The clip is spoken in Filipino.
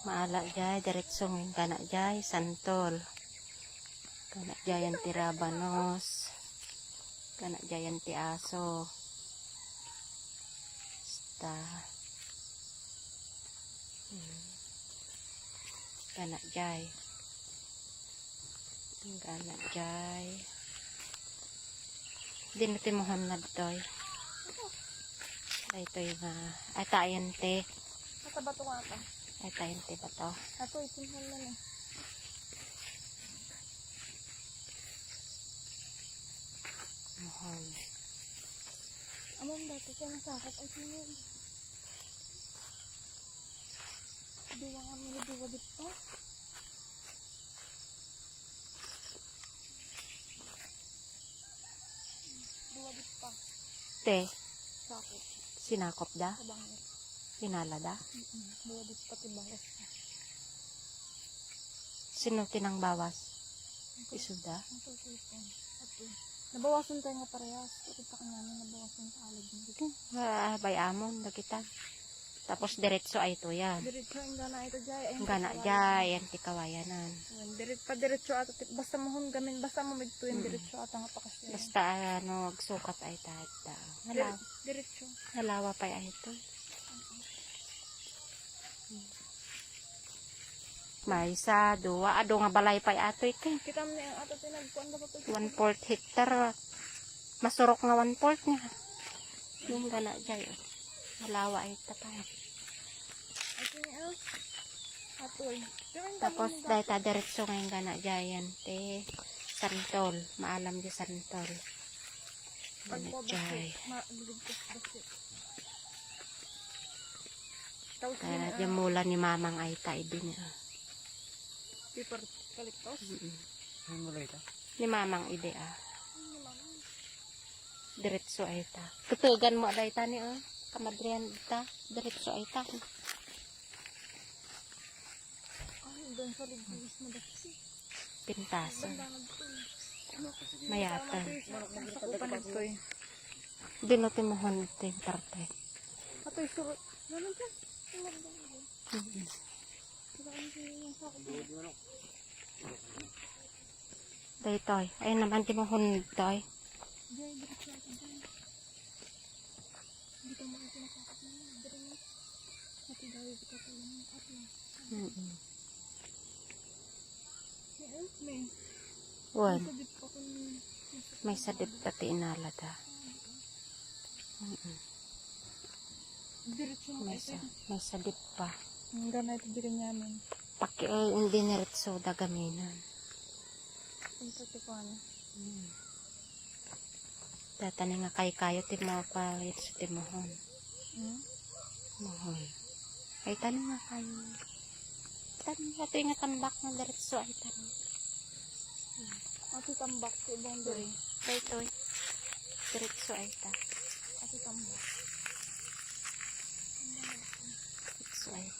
Maala jay, diretsong kana jay, santol. Kana jay ang tirabanos. Kana jay ang tiaso. Sta. Kana jay. Kana jay. Di natin mohon na ditoy. Ay toy nga. Ay tayan te. Sa bato nga ka. Ay tayan te ba to? Ato, itinhan na na. Mohon. Among dati siya nasakit. Ay, sino. Diwa nga mo na diwa dito. Diwa dito. Te, Sakit. sinakop da? Sa bangit. Sinala da? Diwa dito pati bawas. Sino tinang bawas? Isuda? Ang tutusin. Ato. Nabawasan tayo nga parehas. Kita ka namin nabawasan sa alag dito. Bayamon na kita. Tapos diretso ay to yan. Diretso ang gana ito jay. Ang gana jay, yan ti kawayanan. Diretso ato. Basta mo hong gamin. Basta mo magto yung diretso ato nga pa kasi. Basta ano, sukat ay tata. Diretso. Nalawa pa ay ito. May isa, duwa, ado nga balay pa ato ito. Kita mo na yung ato tinagpuan ba ito? 1/4 hektar. Masurok nga 1/4 niya. Yung gana jay. Nalawa ay tatay. Ato niya. Ato eh. Tapos dahil ta diretso ngayon gana jay yan. Te, santol. Maalam di santol. Gana jay. Kaya yung mula ni mamang ay tayo din. Paper kaliktos? Ano mo ito? Ni mamang ide diretso ay ta. Tutugan mo aday ta ni kamadrian ta. Diretso ay ta. Ay, doon sa ligis mo dati. Pintasan. Ano Mayatan. Sakupan nagto eh. Dinuti mo honte yung parte. Ato yung surot. Ganun dyan. Daytoy. Ay naman di mo hontoy. Diyan, diretso ato dyan. Hindi ka makasinasakat na yun. Diyan. Mati daw yung katulong ng ato. May. Wan. Sadip pa kung May sadip pati inalada. diretso mo ito. May sadip pa. Ang gana ito din namin. Paki hindi niretso dagaminan. Ang totoo na. Datani nga kay kayo ti mo pa itso ti mohon. Mohon. Ay tani nga kayo. Tani ato nga tambak nga diretso ay tani. Ato tambak sa ibang diri. Daytoy. Diretso ay ta. Ato tambak. Diretso ay ta.